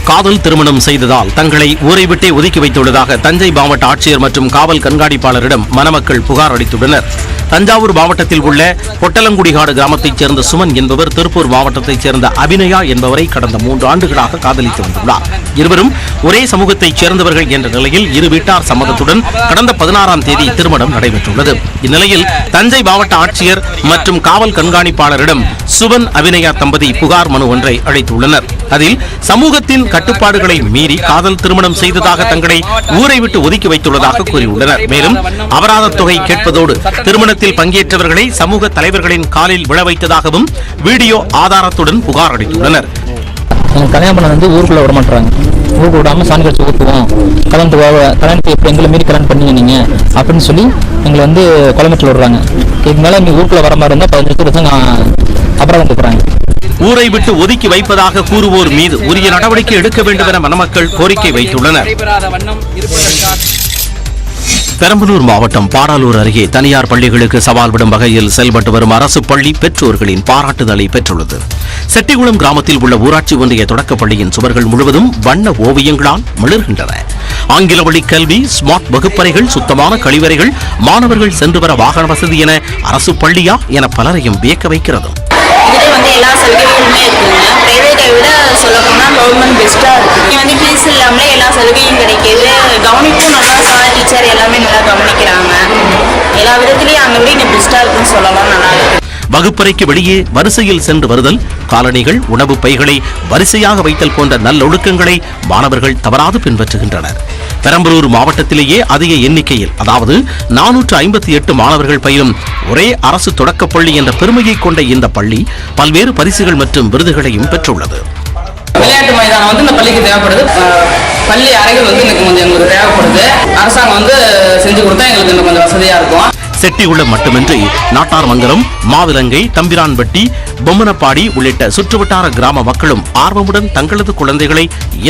காதல் திருமணம் செய்ததால் தங்களை ஊரை விட்டே ஒதுக்கி வைத்துள்ளதாக தஞ்சை மாவட்ட ஆட்சியர் மற்றும் காவல் கண்காணிப்பாளரிடம் மணமக்கள் புகார் அளித்துள்ளனர். தஞ்சாவூர் மாவட்டத்தில் உள்ள பொட்டலங்குடிகாடு கிராமத்தைச் சேர்ந்த சுமன் என்பவர் திருப்பூர் மாவட்டத்தைச் சேர்ந்த அபிநயா என்பவரை கடந்த 3 ஆண்டுகளாக காதலித்து வந்துள்ளார். இருவரும் ஒரே சமூகத்தைச் சேர்ந்தவர்கள் என்ற நிலையில் இரு வீட்டார் சம்மதத்துடன் கடந்த 16ஆம் தேதி திருமணம் நடைபெற்றுள்ளது. இந்நிலையில் தஞ்சை மாவட்ட ஆட்சியர் மற்றும் காவல் கண்காணிப்பாளரிடம் சுமன் அபிநயா தம்பதி புகார் மனு ஒன்றை அளித்துள்ளனர். அதில் சமூகத்தின் கட்டுப்பாடுகளை மீறி காதல் திருமணம் செய்ததாக தங்களை ஊரை விட்டு ஒதுக்கி வைத்துள்ளதாக கூறியுள்ளனர். மேலும் அபராத தொகை கேட்பதோடு திருமணத்தில் பங்கேற்றவர்களை சமூக தலைவர்களின் காலில் விழ வைத்ததாகவும் வீடியோ ஆதாரத்துடன் புகார் அளித்துள்ளனர். கல்யாணம் பண்ண ஊருக்குள்ள விட மாட்டாங்க. ஊருக்கு விடாம சாணி கட்சி ஊற்றுவோம், கல்யாணத்தை எப்படி எங்களை மீறி கல்யாணம் பண்ணீங்க நீங்க அப்படின்னு சொல்லி எங்களை கொலைமட்டில் விடுறாங்க. இதுக்கு மேல நீ ஊருக்குள்ள வர மாதிரி இருந்தா 15 லட்சம் அபராதம் கொடுக்குறாங்க. ஊரை விட்டு ஒதுக்கி வைப்பதாக கூறுவோர் மீது உரிய நடவடிக்கை எடுக்க வேண்டும் என மணமக்கள் கோரிக்கை வைத்துள்ளனர். பெரம்பலூர் மாவட்டம் பாடாலூர் அருகே தனியார் பள்ளிகளுக்கு சவால் விடும் வகையில் செயல்பட்டு வரும் அரசு பள்ளி பெற்றோர்களின் பாராட்டுதலை பெற்றுள்ளது. செட்டிகுளம் கிராமத்தில் உள்ள ஊராட்சி ஒன்றிய தொடக்கப் பள்ளியின் சுவர்கள் முழுவதும் வண்ண ஓவியங்களால் மிளர்கின்றன. ஆங்கில வழி கல்வி, ஸ்மார்ட் வகுப்பறைகள், சுத்தமான கழிவறைகள், மாணவர்கள் சென்று வர வாகன வசதி என அரசு பள்ளியா என பலரையும் வியக்க வைக்கிறது. எல்லா சலுகைகளுமே இருக்குங்க. பிரைவேட்டை விட சொல்ல போனால் கவர்மெண்ட் பெஸ்ட்டாக இருக்குது. ஃபீஸ் இல்லாமலே எல்லா சலுகையும் கிடைக்கிது. கவனிப்பும் நல்லா சார் டீச்சர் எல்லாமே நல்லா கவனிக்கிறாங்க. எல்லா விதத்துலேயும் அங்கே விட இங்கே பெஸ்ட்டாக இருக்குன்னு சொல்லலாம். நல்லா இருக்கு. வகுப்பறைக்கு வெளியே வரிசையில் சென்று வருதல், காலணிகள், உணவு பைகளை வரிசையாக வைத்தல் போன்ற நல்லொழுக்கங்களை மாணவர்கள் தவறாது பின்பற்றுகின்றனர். பெரம்பலூர் மாவட்டத்திலேயே அதிக எண்ணிக்கையில் அதாவது 458 மாணவர்கள் பயிலும் ஒரே அரசு தொடக்கப்பள்ளி என்ற பெருமையை கொண்ட இந்த பள்ளி பல்வேறு பரிசுகள் மற்றும் விருதுகளையும் பெற்றுள்ளது. விளையாட்டு மைதானம் இந்த பள்ளிக்கு தேவைப்படுது. பள்ளி அறைகள் எனக்கு கொஞ்சம் எங்களுக்கு தேவைப்படுது. அரசாங்கம் செஞ்சு கொடுத்தா எங்களுக்கு கொஞ்சம் வசதியா இருக்கும். செட்டிகுளம் மட்டுமின்றி நாட்டார்மங்கலம், மாவிலங்கை, தம்பிரான்பட்டி, பொம்மனப்பாடி உள்ளிட்ட சுற்றுவட்டார கிராம மக்களும் ஆர்வமுடன் தங்களது குழந்தைகளை